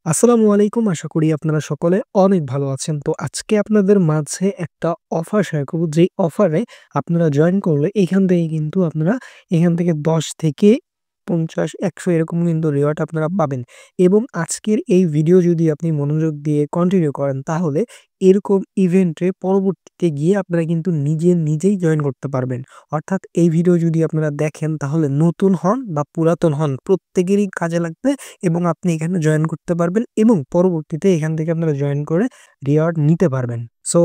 আসসালামু আলাইকুম। আশা করি আপনারা সকলে অনেক ভালো আছেন। তো আজকে আপনাদের মাঝে একটা অফার শেয়ার করব। যেই অফারে আপনারা জয়েন করলে এখান থেকে ১০ থেকে ৫০, ১০০ এরকম কিন্তু রিওয়ার্ড আপনারা পাবেন। এবং আজকের এই ভিডিও যদি আপনি মনোযোগ দিয়ে কন্টিনিউ করেন তাহলে এরকম ইভেন্টে পরবর্তীতে গিয়ে আপনারা কিন্তু নিজেই জয়েন করতে পারবেন। অর্থাৎ এই ভিডিও যদি আপনারা দেখেন তাহলে নতুন হন বা পুরাতন হন প্রত্যেকেরই কাজে লাগবে। এবং আপনি এখানে জয়েন করতে পারবেন এবং পরবর্তীতে এখান থেকে আপনারা জয়েন করে রিওয়ার্ড নিতে পারবেন। সো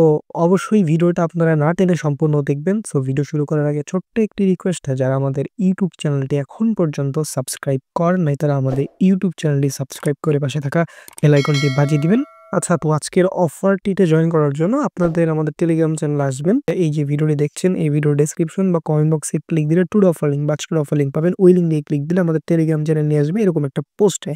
অবশ্যই ভিডিওটা আপনারা না টেনে সম্পূর্ণ দেখবেন। সো ভিডিও শুরু করার আগে ছোট্ট একটি রিকোয়েস্ট, যারা আমাদের ইউটিউব চ্যানেলটি এখন পর্যন্ত সাবস্ক্রাইব করেন নাই তারা আমাদের ইউটিউব চ্যানেলটি সাবস্ক্রাইব করে পাশে থাকা বেল আইকনটি বাজিয়ে দিবেন। আচ্ছা, তো আজকের অফারটিতে জয়েন করার জন্য আপনাদের আমাদের টেলিগ্রাম চ্যানেলে আসবেন। এই যে ভিডিওটি দেখছেন এই ভিডিওর ডেসক্রিপশন বা কমেন্ট বক্সে ক্লিক দিলে টুডে অফার লিঙ্ক বা আজকের অফার লিঙ্ক পাবেন। ওই লিঙ্ক দিয়ে ক্লিক দিলে আমাদের টেলিগ্রাম চ্যানেল নিয়ে আসবে এরকম একটা পোস্টে।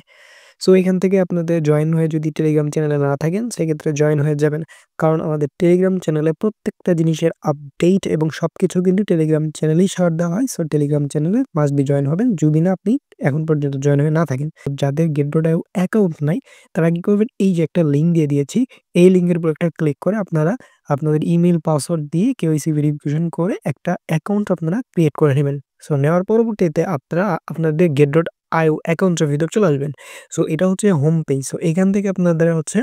সো এখান থেকে আপনাদের জয়েন হয়ে যদি টেলিগ্রাম চ্যানেলে না থাকেন সেক্ষেত্রে জয়েন হয়ে যাবেন। কারণ আমাদের টেলিগ্রাম চ্যানেলে প্রত্যেকটা জিনিসের আপডেট এবং সবকিছু কিন্তু টেলিগ্রাম চ্যানেলেই শেয়ার দেওয়া হয়। সো টেলিগ্রাম চ্যানেলে মাস্ট বি জয়েন হবেন যদি না আপনি এখন পর্যন্ত জয়েন হয়ে না থাকেন। যাদের গেটডোডায় অ্যাকাউন্ট নাই তারা কি করবেন, এই যে একটা লিঙ্ক দিয়ে দিয়েছি এই লিঙ্কের উপর একটা ক্লিক করে আপনারা আপনাদের ইমেইল পাসওয়ার্ড দিয়ে কেওয়াইসি ভেরিফিকেশন করে একটা অ্যাকাউন্ট আপনারা ক্রিয়েট করে নেবেন। সো নেওয়ার পরবর্তীতে আপনারা আপনাদের গেট.আইও অ্যাকাউন্টের ভিতর চলে আসবেন। সো এটা হচ্ছে হোম পেজ। সো এখান থেকে আপনাদের হচ্ছে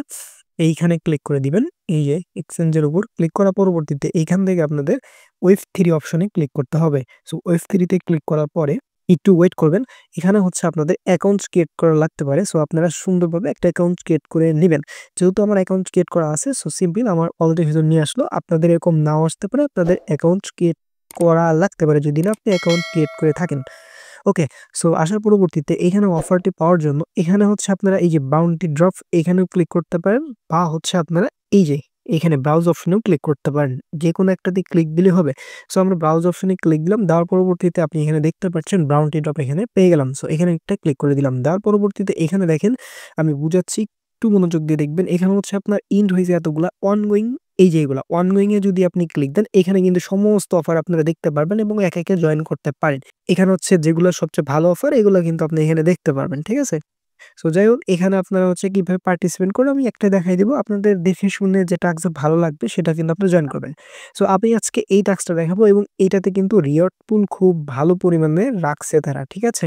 এইখানে ক্লিক করে দিবেন। এই যে এক্সচেঞ্জের উপর ক্লিক করার পরবর্তীতে এইখান থেকে আপনাদের ওয়েব 3 অপশনে ক্লিক করতে হবে। সো ওয়েব 3 তে ক্লিক করার পরে একটু ওয়েট করবেন। এখানে হচ্ছে আপনাদের অ্যাকাউন্টস ক্রিয়েট করা লাগতে পারে। সো আপনারা সুন্দরভাবে একটা অ্যাকাউন্ট ক্রিয়েট করে নিবেন। যেহেতু আমার অ্যাকাউন্ট ক্রিয়েট করা আছে সো সিম্পল আমার অলরেডি ভিতর নিয়ে আসলো। আপনাদের এরকম নাও আসতে পারে, আপনাদের অ্যাকাউন্ট ক্রিয়েট করা লাগতে পারে যদি না আপনি অ্যাকাউন্ট ক্রিয়েট করে থাকেন। ওকে, সো আসার পরবর্তীতে এখানে অফারটি পাওয়ার জন্য এখানে হচ্ছে আপনারা এই যে বাউন্টি ড্রপ এখানেও ক্লিক করতে পারেন বা হচ্ছে আপনারা এই যে এখানে ব্রাউজ অপশনেও ক্লিক করতে পারেন। যেকোনো একটাতে ক্লিক দিলে হবে। সো আমরা ব্রাউজ অপশনে ক্লিক দিলাম। দেওয়ার পরবর্তীতে আপনি এখানে দেখতে পাচ্ছেন বাউন্টি ড্রপ এখানে পেয়ে গেলাম। সো এখানে একটা ক্লিক করে দিলাম। দেওয়ার পরবর্তীতে এখানে দেখেন আমি বুঝাচ্ছি, একটু মনোযোগ দিয়ে দেখবেন। এখানে হচ্ছে আপনার ইন্ড হয়েছে এতগুলা অনগোয়িং, এই যে এগুলা অনগোয়িং এ যদি আপনি ক্লিক দেন এখানে কিন্তু সমস্ত অফার আপনারা দেখতে পারবেন এবং একে জয়েন করতে পারেন। এখানে হচ্ছে যেগুলো সবচেয়ে ভালো অফার এগুলো কিন্তু আপনি এখানে দেখতে পারবেন। ঠিক আছে? সো যাই হোক, এখানে আপনারা হচ্ছে কিভাবে পার্টিসিপেট করবেন আমি একটা দেখাই দিব। আপনাদের দেখে শুনে যে টাস্ক ভালো লাগবে সেটা কিন্তু আপনি জয়েন করবেন। সো আমি আজকে এই টাস্কটা দেখাবো এবং এইটাতে কিন্তু রিওয়ার্ড পুল খুব ভালো পরিমাণে রাখছে তারা। ঠিক আছে?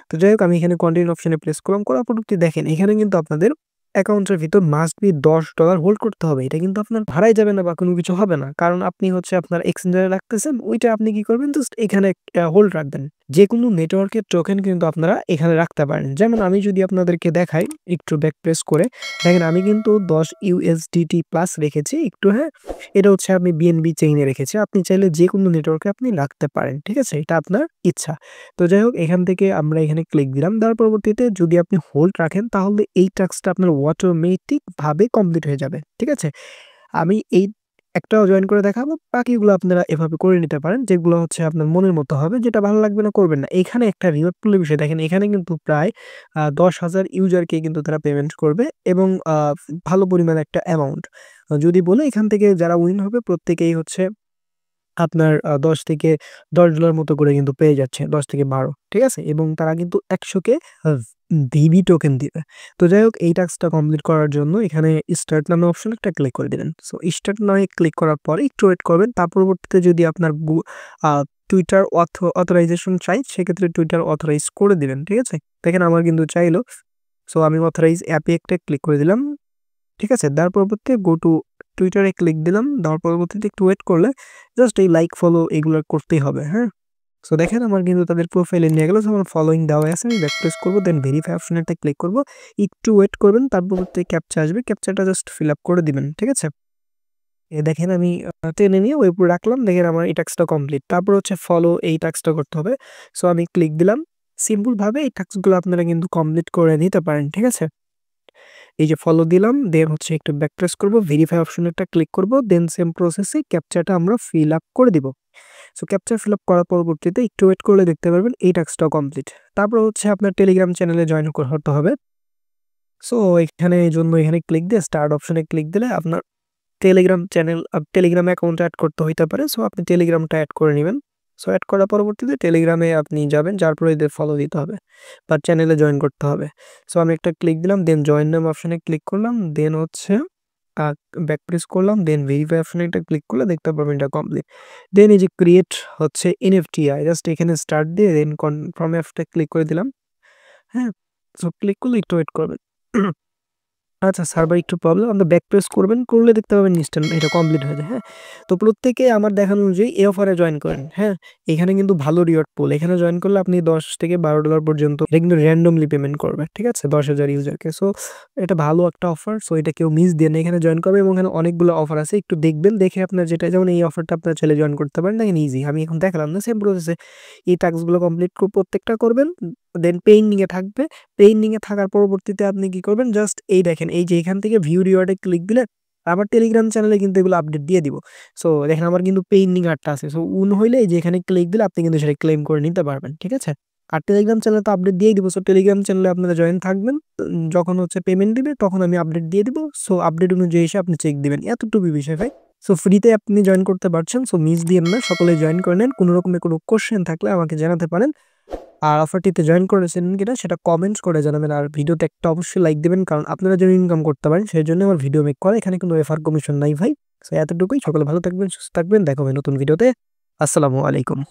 তো যাই হোক, আমি এখানে কন্টিনিউ অপশনে প্রেস করলাম। করার পরবর্তী দেখেন এখানে কিন্তু আপনাদের অ্যাকাউন্টের ভিতর মাস্ট বি $10 হোল্ড করতে হবে। এটা কিন্তু আপনার হারাই যাবে না বা কোনো কিছু হবে না। কারণ আপনি হচ্ছে আপনার এক্সচেঞ্জারে রাখতেছেন, ওইটা আপনি কি করবেন, জাস্ট এখানে হোল্ড রাখবেন। যেকোনো নেটওয়ার্কের টোকেন কিন্তু আপনারা এখানে রাখতে পারেন। যেমন আমি যদি আপনাদেরকে দেখাই একটু ব্যাক প্রেস করে, দেখেন আমি কিন্তু 10 USDT প্লাস রেখেছি একটু, হ্যাঁ? এটা হচ্ছে আমি BNB চেইনে রেখেছি। আপনি চাইলে যেকোনো নেটওয়ার্কে আপনি রাখতে পারেন। ঠিক আছে? এটা আপনার ইচ্ছা। তো যাই হোক, এখান থেকে আমরা এখানে ক্লিক দিলাম। দেওয়ার পরবর্তীতে যদি আপনি হোল্ড রাখেন তাহলে এই টাস্কটা আপনার অটোমেটিক ভাবে কমপ্লিট হয়ে যাবে। ঠিক আছে? আমি এই একটাও জয়েন করে দেখাবো। বাকিগুলো আপনারা এভাবে করে নিতে পারেন। যেগুলো হচ্ছে আপনার মনের মতো হবে। যেটা ভালো লাগবে না করবেন না। এখানে একটা রিওয়ার্ড পুল এর বিষয় দেখেন। এখানে কিন্তু প্রায় ১০,০০০ ইউজারকে কিন্তু তারা পেমেন্ট করবে এবং ভালো পরিমাণে একটা অ্যামাউন্ট। যদি বলি এখান থেকে যারা উইন হবে প্রত্যেকেই হচ্ছে আপনার $10 মতো করে কিন্তু পেয়ে যাচ্ছে। ১০ থেকে ১২, ঠিক আছে? এবং তারা কিন্তু ১০০ কে আ ভিবি টোকেন দিবে। তো যাই হোক, এই টাস্কটা কমপ্লিট করার জন্য এখানে স্টার্ট নামে অপশনে একটা ক্লিক করে দিবেন। সো স্টার্ট নামে ক্লিক করার পরে একটু ওয়েট করবেন। তার পরবর্তীতে যদি আপনার আ টুইটার অথরাইজেশন চাই সেক্ষেত্রে টুইটার অথরাইজ করে দিবেন। ঠিক আছে? দেখেন আমার কিন্তু চাইলো। সো আমি অথরাইজ অ্যাপে একটা ক্লিক করে দিলাম। ঠিক আছে? দেওয়ার পরবর্তীতে go to Twitter A click দিলাম। দেওয়ার পরবর্তীতে একটু ওয়েট করলে জাস্ট এই লাইক ফলো এগুলো করতেই হবে, হ্যাঁ? সো দেখেন আমার কিন্তু তাদের প্রোফাইলে নিয়ে গেল। সো আমার ফলোইং দেওয়া আছে। আমি ব্যাক প্রেস করব, দেন ভেরিফাই অপশন একটা ক্লিক করব। একটু ওয়েট করবেন, তার পরবর্তীতে ক্যাপচা আসবে। ক্যাপচাটা জাস্ট ফিল আপ করে দিবেন। ঠিক আছে? দেখেন আমি টেনে নিয়ে ওই উপরে রাখলাম। দেখেন আমার এই টাস্কটা কমপ্লিট। তারপর হচ্ছে ফলো, এই টাস্কটা করতে হবে। সো আমি ক্লিক দিলাম। সিম্পল ভাবে এই টাস্কগুলো আপনারা কিন্তু কমপ্লিট করে নিতে পারেন। ঠিক আছে? এই যে ফলো দিলাম, দেন হচ্ছে একটু ব্যাক প্রেস করব, ভেরিফাই অপশনে একটা ক্লিক করব, দেন সেম প্রসেসে ক্যাপচাটা আমরা ফিল আপ করে দিব। সো ক্যাপচা ফিল আপ করার পরবর্তীতে একটু ওয়েট করলে দেখতে পারবেন এই টাস্কটাও কমপ্লিট। তারপর হচ্ছে আপনার টেলিগ্রাম চ্যানেলে জয়েন হতে হবে। সো এখানে এইজন্য এখানে ক্লিক দিয়ে স্টার্ট অপশনে ক্লিক দিলে আপনার Telegram channel Telegram account add করতে হইতে পারে। সো আপনি টেলিগ্রামটা এড করে নিবেন। সো এড করার পরবর্তীতে টেলিগ্রামে আপনি যাবেন, যার পরে এদের ফলো দিতে হবে বা চ্যানেলে জয়েন করতে হবে। সো আমি একটা ক্লিক দিলাম, দেন জয়েন নাম অপশনে ক্লিক করলাম, দেন হচ্ছে ব্যাক প্রেস করলাম, দেন ভেরিফাই অপশনে একটা ক্লিক করলে দেখতে পারবেন এটা কমপ্লিট। দেন এই যে ক্রিয়েট হচ্ছে এনএফটিআই, জাস্ট এখানে স্টার্ট দিয়ে দেন কনফার্ম অ্যাপটা ক্লিক করে দিলাম। হ্যাঁ, সো ক্লিক করলে একটু ওয়েট করবেন। আচ্ছা, সার্ভার একটু প্রবলেম, আপনি ব্যাক প্রেস করবেন, করলে দেখতে পাবেন ইনস্ট্যান্ট এটা কমপ্লিট হয়ে যায়। হ্যাঁ, তো প্রত্যেকে আমার দেখানো অনুযায়ী এই অফারে জয়েন করেন। হ্যাঁ, এখানে কিন্তু ভালো রিওয়ার্ড পুল, এখানে জয়েন করলে আপনি 10 থেকে $12 পর্যন্ত এটা কিন্তু র্যান্ডমলি পেমেন্ট করবে, ঠিক আছে, 10,000 ইউজারকে। সো এটা ভালো একটা অফার, সো এটা কেউ মিস দিয়ে না, এখানে জয়েন করবে এবং এখানে অনেকগুলো অফার আছে, একটু দেখবেন, দেখে আপনার যেটা, যেমন এই অফারটা আপনার ছেলে জয়েন করতে পারেন, দেখেন ইজি, আমি এখন দেখালাম না, সেম প্রসেসে এই টাস্কগুলো কমপ্লিট প্রত্যেকটা করবেন, দেন পেইন্ডিংয়ে থাকবে। পেইন্ডিংয়ে থাকার পরবর্তীতে আপনি কি করবেন, জাস্ট এই দেখেন, এই যে এখান থেকে ভিউ রিওয়ার্ডে ক্লিক দিলে আমার টেলিগ্রাম চ্যানেলে কিন্তু এগুলো আপডেট দিয়ে দিব। সো দেখেন আমার কিন্তু পেইন্ডিং আরটা আছে, সো হইলে এই যে এখানে ক্লিক দিলে আপনি কিন্তু সেটা ক্লেম করে নিতে পারবেন, ঠিক আছে। আর টেলিগ্রাম চ্যানেলে তো আপডেট দিয়ে দিব, সো টেলিগ্রাম চ্যানেলে আপনারা জয়েন থাকবেন, যখন হচ্ছে পেমেন্ট দিবে তখন আমি আপডেট দিয়ে দিব, সো আপডেট অনুযায়ী এসে আপনি চেক দিবেন, এতটুকুই বিষয় ভাই। সো ফ্রিতে আপনি জয়েন করতে পারছেন, সো মিস দিয়েন না, সকলে জয়েন করে নেন। কোনো রকমের কোনো কোশ্চেন থাকলে আমাকে জানাতে পারেন। আর অফারটিতে জয়েন করেছেন কিনা সেটা কমেন্টস করে জানাবেন। আর ভিডিওতে একটা অবশ্যই লাইক দিবেন, কারণ আপনারা যেন ইনকাম করতে পারেন সেই জন্য আমার ভিডিও মেক করা, এখানে কোনো রেফার কমিশন নাই ভাই। সো এতটুকুই, সকলে ভালো থাকবেন, সুস্থ থাকবেন, দেখা হবে নতুন ভিডিওতে। আসসালামু আলাইকুম।